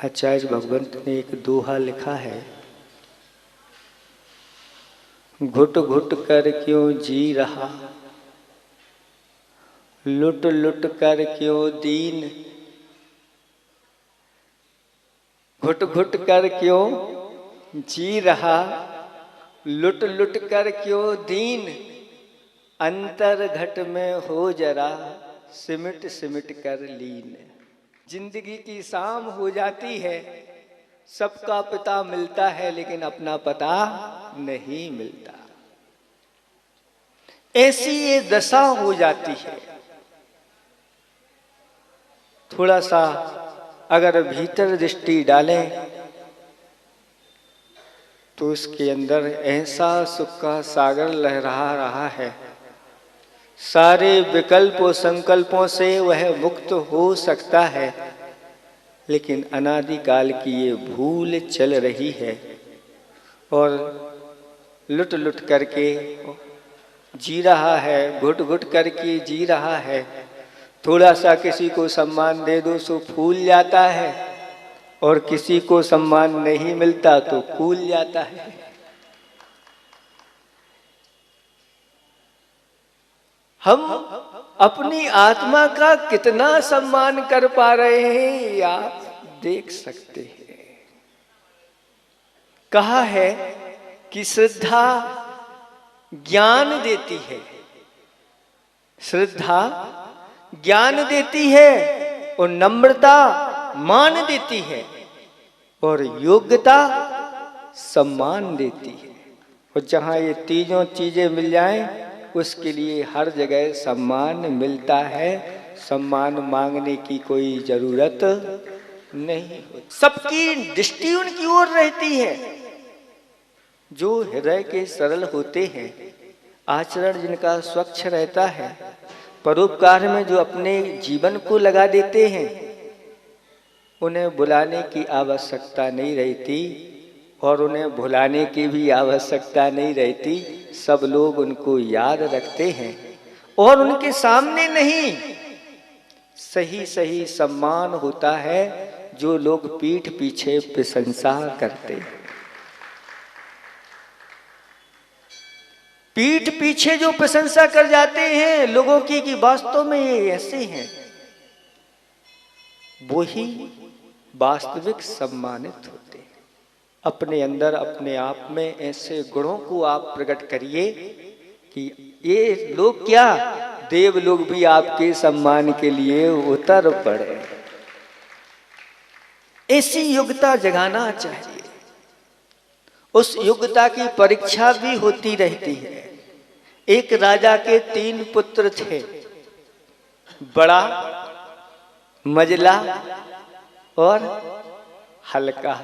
आचार्य भगवंत ने एक दोहा लिखा है, घुट घुट कर क्यों जी रहा, लुट लुट कर क्यों दीन। घुट घुट कर क्यों जी रहा, लुट लुट कर क्यों दीन। अंतर घट में हो जरा, सिमट सिमट कर लीन। जिंदगी की शाम हो जाती है, सबका पता मिलता है लेकिन अपना पता नहीं मिलता। ऐसी ये दशा हो जाती है। थोड़ा सा अगर भीतर दृष्टि डालें तो उसके अंदर ऐसा सुख का सागर लहरा रहा है, सारे विकल्प और संकल्पों से वह मुक्त हो सकता है, लेकिन अनादिकाल की ये भूल चल रही है और लुट लुट करके जी रहा है, घुट घुट करके जी रहा है। थोड़ा सा किसी को सम्मान दे दो सो फूल जाता है, और किसी को सम्मान नहीं मिलता तो कूल जाता है। हम अपनी आत्मा का कितना सम्मान कर पा रहे हैं ये आप देख सकते हैं। कहा है कि श्रद्धा ज्ञान देती है, श्रद्धा ज्ञान देती है और नम्रता मान देती है और योग्यता सम्मान देती है। और जहां ये तीनों चीजें मिल जाएं उसके लिए हर जगह सम्मान मिलता है, सम्मान मांगने की कोई जरूरत नहीं होती। सबकी दृष्टि उनकी ओर रहती है। जो हृदय के सरल होते हैं, आचरण जिनका स्वच्छ रहता है, परोपकार में जो अपने जीवन को लगा देते हैं, उन्हें बुलाने की आवश्यकता नहीं रहती और उन्हें भुलाने की भी आवश्यकता नहीं रहती। सब लोग उनको याद रखते हैं और उनके सामने नहीं सही सही सम्मान होता है जो लोग पीठ पीछे प्रशंसा करते हैं। पीठ पीछे जो प्रशंसा कर जाते हैं लोगों की कि वास्तव में ये ऐसे हैं, वो ही वास्तविक सम्मानित होते हैं। अपने अंदर अपने आप में ऐसे गुणों को आप प्रकट करिए कि ये लोग क्या, देव लोग भी आपके सम्मान के लिए उतर पड़े। ऐसी योग्यता जगाना चाहिए। उस योग्यता की परीक्षा भी होती रहती है। एक राजा के 3 पुत्र थे, बड़ा, मझला और हल्का।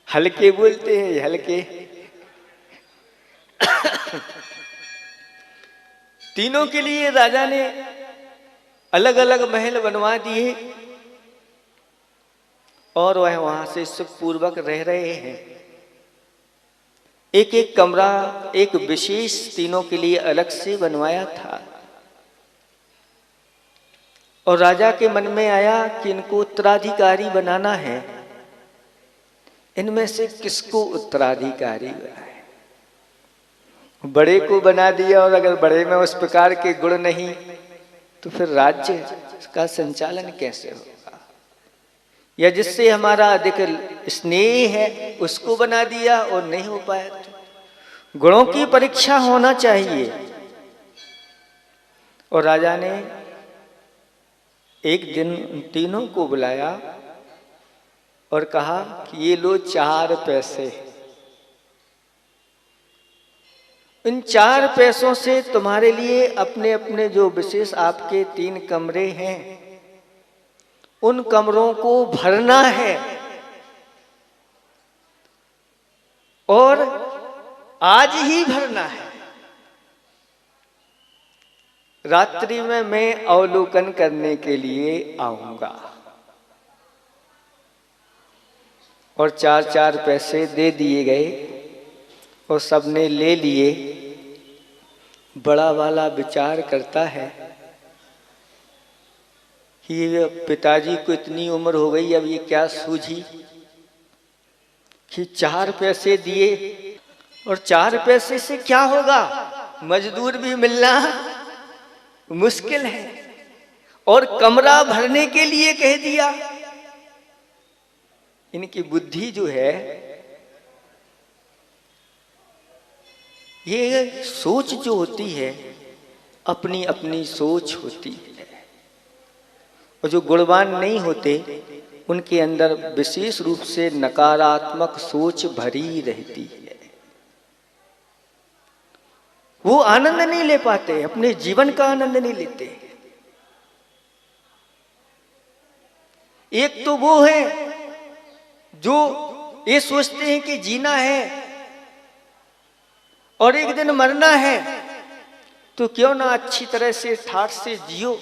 हल्के बोलते हैं, हल्के। तीनों के लिए राजा ने अलग अलग महल बनवा दिए और वह वहां से सुखपूर्वक रह रहे हैं। एक एक कमरा एक विशेष तीनों के लिए अलग से बनवाया था। और राजा के मन में आया कि इनको उत्तराधिकारी बनाना है, इनमें से किसको उत्तराधिकारी बनाए। बड़े को बना दिया और अगर बड़े में उस प्रकार के गुण नहीं तो फिर राज्य का संचालन कैसे होगा। या जिससे हमारा अधिक स्नेह है उसको बना दिया और नहीं हो पाया तो गुणों की परीक्षा होना चाहिए। और राजा ने एक दिन तीनों को बुलाया और कहा कि ये लो 4 पैसे, इन 4 पैसों से तुम्हारे लिए अपने अपने जो विशेष आपके 3 कमरे हैं उन कमरों को भरना है और आज ही भरना है। रात्रि में मैं अवलोकन करने के लिए आऊंगा। और 4-4 पैसे दे दिए गए और सबने ले लिए। बड़ा वाला विचार करता है ये पिताजी को इतनी उम्र हो गई, अब ये क्या सूझी कि 4 पैसे दिए, और 4 पैसे से क्या होगा, मजदूर भी मिलना मुश्किल है, और कमरा भरने के लिए कह दिया। इनकी बुद्धि जो है, ये सोच जो होती है अपनी अपनी सोच होती है, और जो गुणवान नहीं होते उनके अंदर विशेष रूप से नकारात्मक सोच भरी रहती है। वो आनंद नहीं ले पाते, अपने जीवन का आनंद नहीं लेते। एक तो वो है जो ये सोचते हैं कि जीना है और एक दिन मरना है, तो क्यों ना अच्छी तरह से ठाठ से जियो।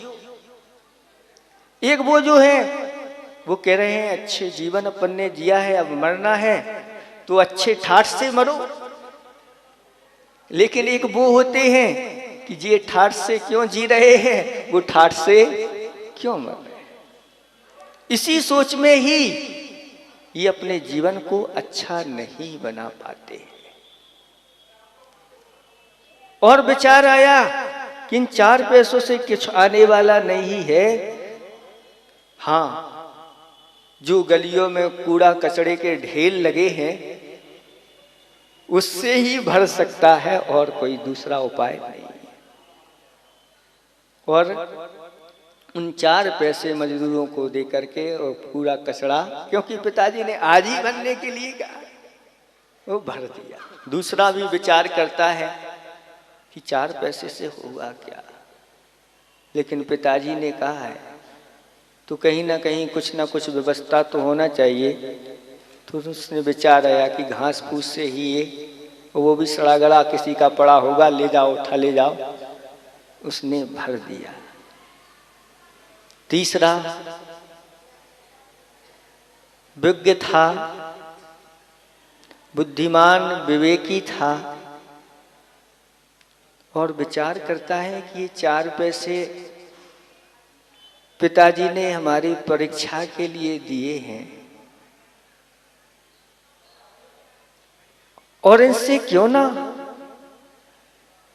एक वो जो है वो कह रहे हैं अच्छे जीवन अपन ने जिया है, अब मरना है तो अच्छे ठाठ से मरो। लेकिन एक वो होते हैं कि ये ठाठ से क्यों जी रहे हैं, वो ठाठ से क्यों मर रहे हैं। इसी सोच में ही ये अपने जीवन को अच्छा नहीं बना पाते। और विचार आया कि इन 4 पैसों से कुछ आने वाला नहीं है। हाँ, जो गलियों में कूड़ा कचड़े के ढेर लगे हैं उससे ही भर सकता है, और कोई दूसरा उपाय नहीं। और उन 4 पैसे मजदूरों को दे करके और पूरा कचड़ा, क्योंकि पिताजी ने आज ही भरने के लिए कहा, वो भर दिया। दूसरा भी विचार करता है कि 4 पैसे से होगा क्या, लेकिन पिताजी ने कहा है तो कहीं ना कहीं कुछ ना कुछ व्यवस्था तो होना चाहिए। तो उसने विचार आया कि घास फूस से ही ये, वो भी सड़ा गड़ा किसी का पड़ा होगा, ले जाओ उठा ले जाओ, उसने भर दिया। तीसरा विज्ञ था, बुद्धिमान विवेकी था, और विचार करता है कि ये 4 पैसे पिताजी ने हमारी परीक्षा के लिए दिए हैं, और इनसे क्यों ना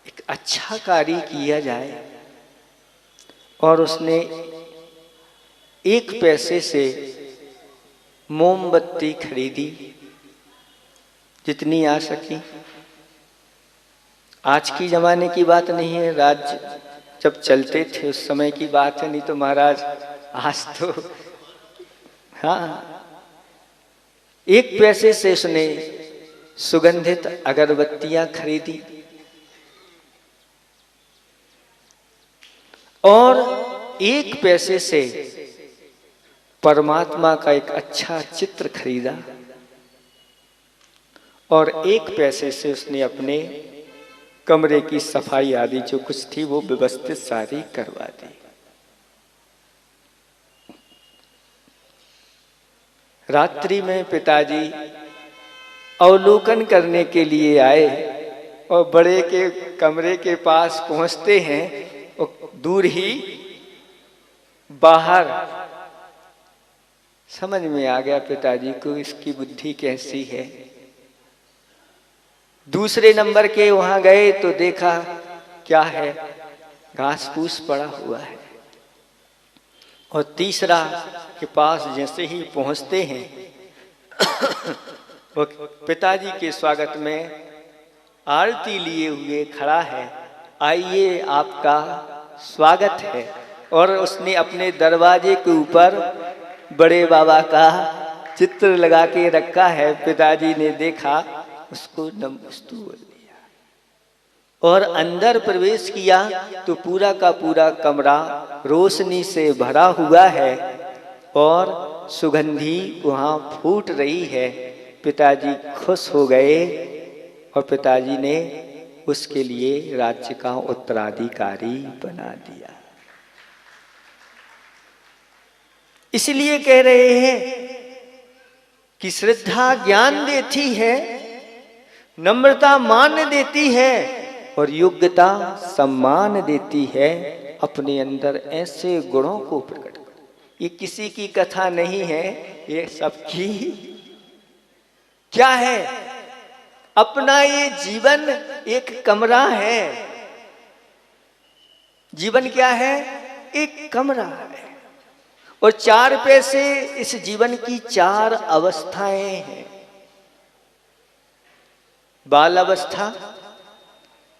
एक अच्छा कार्य किया जाए। और उसने 1 पैसे से मोमबत्ती खरीदी, जितनी आ सकी। आज की जमाने की बात नहीं है, राज्य जब चलते थे उस समय की बात है, नहीं तो महाराज आज तो। हाँ, 1 पैसे से उसने सुगंधित अगरबत्तियां खरीदी, और 1 पैसे से परमात्मा का एक अच्छा चित्र खरीदा, और 1 पैसे से उसने अपने कमरे की सफाई आदि जो कुछ थी वो व्यवस्थित सारी करवा दी। रात्रि में पिताजी अवलोकन करने के लिए आए, और बड़े के कमरे के पास पहुंचते हैं, और दूर ही बाहर समझ में आ गया पिताजी को इसकी बुद्धि कैसी है। दूसरे नंबर के वहां गए तो देखा क्या है, घास फूस पड़ा हुआ है। और तीसरा के पास जैसे ही पहुंचते हैं वो पिताजी के स्वागत में आरती लिए हुए खड़ा है, आइए आपका स्वागत है। और उसने अपने दरवाजे के ऊपर बड़े बाबा का चित्र लगा के रखा है। पिताजी ने देखा, उसको नमस्तु बोल दिया और अंदर प्रवेश किया तो पूरा का पूरा कमरा रोशनी से भरा हुआ है और सुगंधी वहाँ फूट रही है। पिताजी खुश हो गए और पिताजी ने उसके लिए राज्य का उत्तराधिकारी बना दिया। इसलिए कह रहे हैं कि श्रद्धा ज्ञान देती है, नम्रता मान देती है और योग्यता सम्मान देती है। अपने अंदर ऐसे गुणों को प्रकट करो। ये किसी की कथा नहीं है, ये सबकी क्या है, अपना ये जीवन एक कमरा है। जीवन क्या है? एक कमरा है। और 4 पैसे इस जीवन की 4 अवस्थाएं हैं। बाल अवस्था,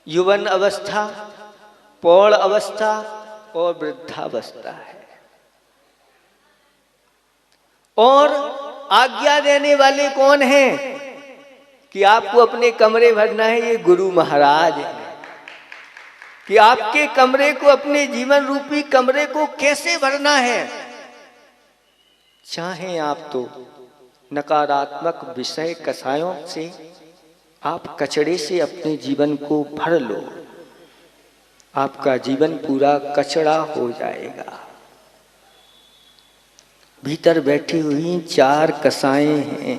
युवन अवस्था, पौड़ अवस्था और वृद्धावस्था है। और आज्ञा देने वाले कौन हैं कि आपको अपने कमरे भरना है? ये गुरु महाराज हैं कि आपके कमरे को, अपने जीवन रूपी कमरे को कैसे भरना है। चाहे आप तो नकारात्मक विषय कसायों से, आप कचड़े से अपने जीवन को भर लो, आपका जीवन पूरा कचड़ा हो जाएगा। भीतर बैठी हुई 4 कसाएं हैं,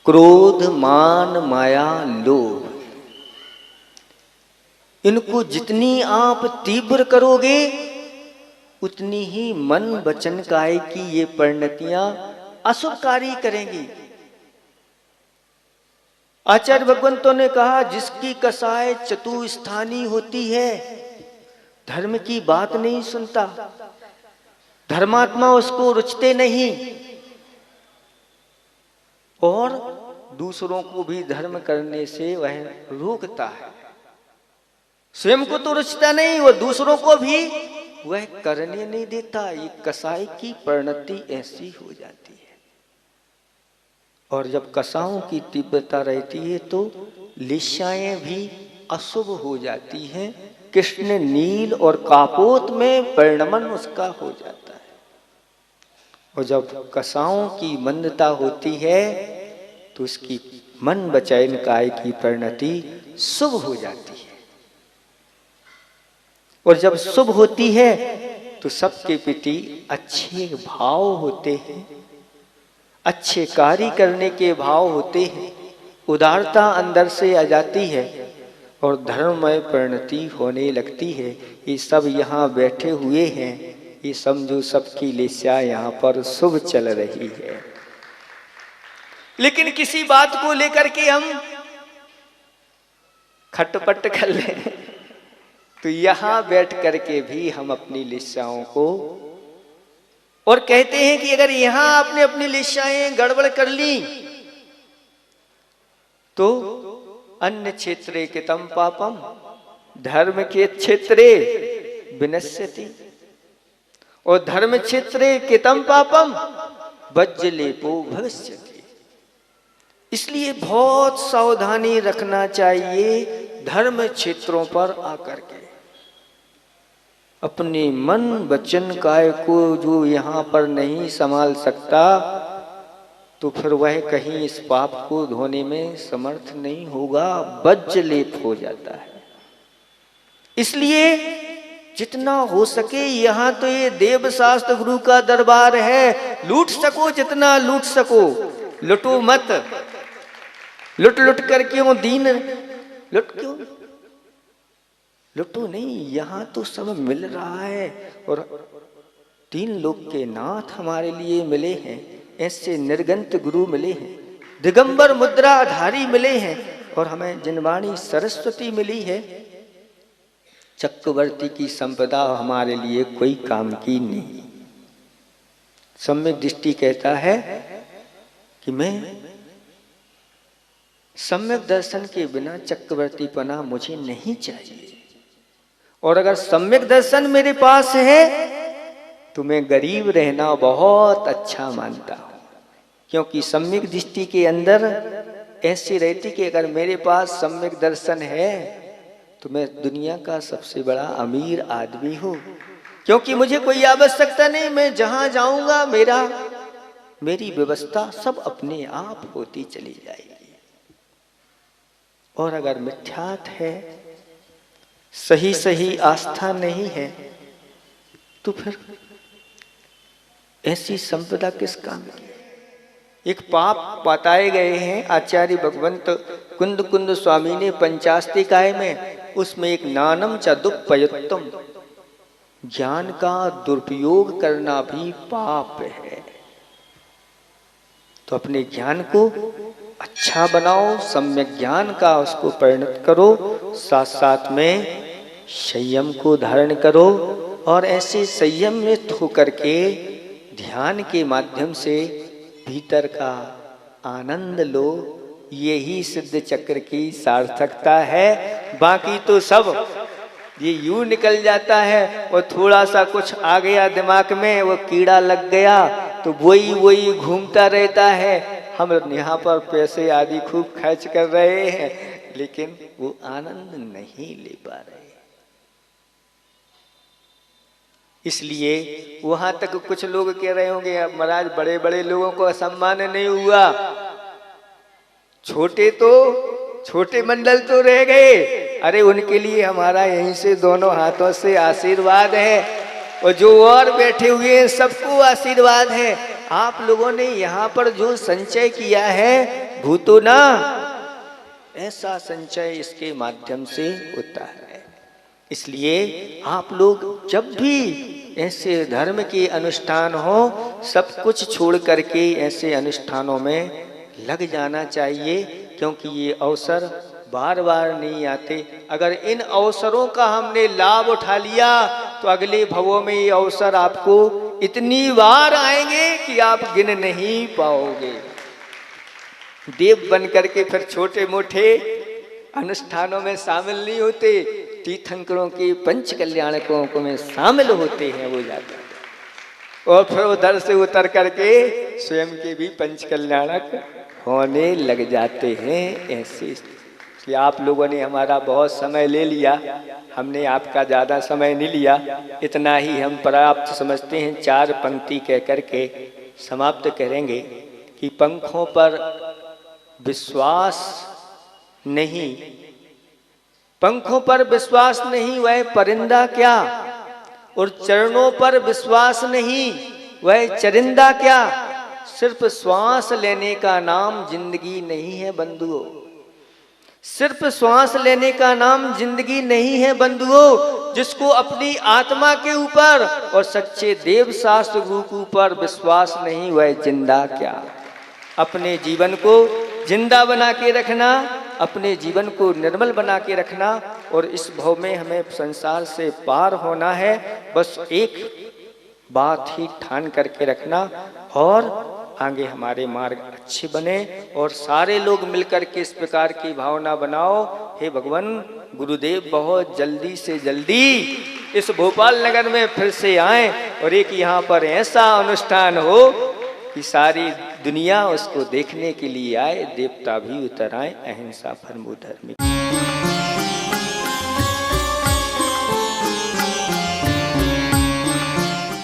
क्रोध, मान, माया, लोभ। इनको जितनी आप तीव्र करोगे उतनी ही मन वचन काया की ये परिणतियां अशुभकारी करेंगी। आचार्य भगवंतों ने कहा, जिसकी कसाय चतुस्थानी होती है धर्म की बात नहीं सुनता, धर्मात्मा उसको रुचते नहीं और दूसरों को भी धर्म करने से वह रोकता है। स्वयं को तो रुचता नहीं, वह दूसरों को भी वह करने नहीं देता। ये कसाई की परिणति ऐसी हो जाती है। और जब कसाओं की तीव्रता रहती है तो लिस्याएं भी अशुभ हो जाती हैं। कृष्ण नील और कापोत में परिणमन उसका हो जाता है। और जब कसाओं की मंदता होती है तो उसकी मन वचन काया की परिणति शुभ हो जाती है। और जब शुभ होती है तो सबके प्रति अच्छे भाव होते हैं, अच्छे कार्य करने के भाव होते हैं, उदारता अंदर से आ जाती है और धर्ममय परिणति होने लगती है। ये सब यहाँ बैठे हुए हैं, ये समझो सबकी लिस्या यहाँ पर शुभ चल रही है। लेकिन किसी बात को लेकर के हम खटपट कर लें तो यहाँ बैठ करके भी हम अपनी लिस्याओं को, और कहते हैं कि अगर यहां आपने अपनी लिस्याएं गड़बड़ कर ली तो अन्य क्षेत्रे कृतं पापम धर्म के क्षेत्रे विनश्यति, और धर्म क्षेत्रे कृतं पापम वज्रलेपो भविष्यति। इसलिए बहुत सावधानी रखना चाहिए धर्म क्षेत्रों पर आकर के। अपने मन वचन काय को जो यहाँ पर नहीं संभाल सकता तो फिर वह कहीं इस पाप को धोने में समर्थ नहीं होगा, वज्रलेप हो जाता है। इसलिए जितना हो सके, यहाँ तो ये देव शास्त्र गुरु का दरबार है, लूट सको जितना लूट सको, लुटो मत। लुट लुट कर क्यों दीन, लुट क्यों, लुटो नहीं, यहाँ तो सब मिल रहा है। और 3 लोक के नाथ हमारे लिए मिले हैं, ऐसे निर्गंत गुरु मिले हैं, दिगंबर मुद्राधारी मिले हैं, और हमें जिनवाणी सरस्वती मिली है। चक्रवर्ती की संपदा हमारे लिए कोई काम की नहीं। सम्यक दृष्टि कहता है कि मैं सम्यक दर्शन के बिना चक्रवर्ती पना मुझे नहीं चाहिए, और अगर सम्यक दर्शन मेरे पास है तो मैं गरीब रहना बहुत अच्छा मानता हूं। क्योंकि सम्यक दृष्टि के अंदर ऐसी रहती कि अगर मेरे पास सम्यक दर्शन है तो मैं दुनिया का सबसे बड़ा अमीर आदमी हूं। क्योंकि मुझे कोई आवश्यकता नहीं, मैं जहां जाऊंगा मेरी व्यवस्था सब अपने आप होती चली जाएगी। और अगर मिथ्यात है, सही सही आस्था नहीं है, तो फिर ऐसी संपदा किस काम की। एक पाप बताए गए हैं आचार्य भगवंत कुंद कुंद स्वामी ने पंचास्तिकाय में, उसमें एक नानम च दुप्पयुत्तम, ज्ञान का दुरुपयोग करना भी पाप है। तो अपने ज्ञान को अच्छा बनाओ, सम्यक ज्ञान का उसको परिणत करो, साथ साथ में संयम को धारण करो और ऐसे संयमित होकर के ध्यान के माध्यम से भीतर का आनंद लो। यही सिद्ध चक्र की सार्थकता है। बाकी तो सब ये यूं निकल जाता है और थोड़ा सा कुछ आ गया दिमाग में, वो कीड़ा लग गया तो वही घूमता रहता है। हम यहाँ पर पैसे आदि खूब खर्च कर रहे हैं लेकिन वो आनंद नहीं ले पा रहे। इसलिए वहां तक कुछ लोग कह रहे होंगे महाराज बड़े बड़े लोगों को सम्मान नहीं हुआ, छोटे मंडल तो रह गए। अरे उनके लिए हमारा यहीं से दोनों हाथों से आशीर्वाद है और जो और बैठे हुए हैं सबको आशीर्वाद है। आप लोगों ने यहाँ पर जो संचय किया है भूतो ना, ऐसा संचय इसके माध्यम से होता है। इसलिए आप लोग जब भी ऐसे धर्म के अनुष्ठान हो सब कुछ छोड़ करके ऐसे अनुष्ठानों में लग जाना चाहिए, क्योंकि ये अवसर बार बार नहीं आते। अगर इन अवसरों का हमने लाभ उठा लिया तो अगले भवों में ये अवसर आपको इतनी बार आएंगे कि आप गिन नहीं पाओगे। देव बन करके फिर छोटे मोटे अनुष्ठानों में शामिल नहीं होते, तीर्थंकरों के पंच कल्याणकों में शामिल होते हैं वो जाकर, और फिर उधर से उतर करके स्वयं के भी पंच कल्याणक होने लग जाते हैं। ऐसे इसलिए आप लोगों ने हमारा बहुत समय ले लिया, हमने आपका ज़्यादा समय नहीं लिया, इतना ही हम पर्याप्त समझते हैं। 4 पंक्ति कह करके समाप्त करेंगे कि पंखों पर विश्वास नहीं, पंखों पर विश्वास नहीं वह परिंदा क्या, और चरणों पर विश्वास नहीं वह चरिंदा क्या। सिर्फ श्वास लेने का नाम जिंदगी नहीं है बंधुओं, सिर्फ श्वास लेने का नाम जिंदगी नहीं है बंधुओं। जिसको अपनी आत्मा के ऊपर और सच्चे देव शास्त्र गुरु के ऊपर विश्वास नहीं वह जिंदा क्या। अपने जीवन को जिंदा बना के रखना, अपने जीवन को निर्मल बना के रखना, और इस भव में हमें संसार से पार होना है। बस एक बात ही ठान करके रखना और आगे हमारे मार्ग अच्छे बने और सारे लोग मिलकर के इस प्रकार की भावना बनाओ। हे भगवान गुरुदेव बहुत जल्दी से जल्दी इस भोपाल नगर में फिर से आए और एक यहाँ पर ऐसा अनुष्ठान हो कि सारी दुनिया उसको देखने के लिए आए, देवता भी उतर आए। अहिंसा परमो धर्म।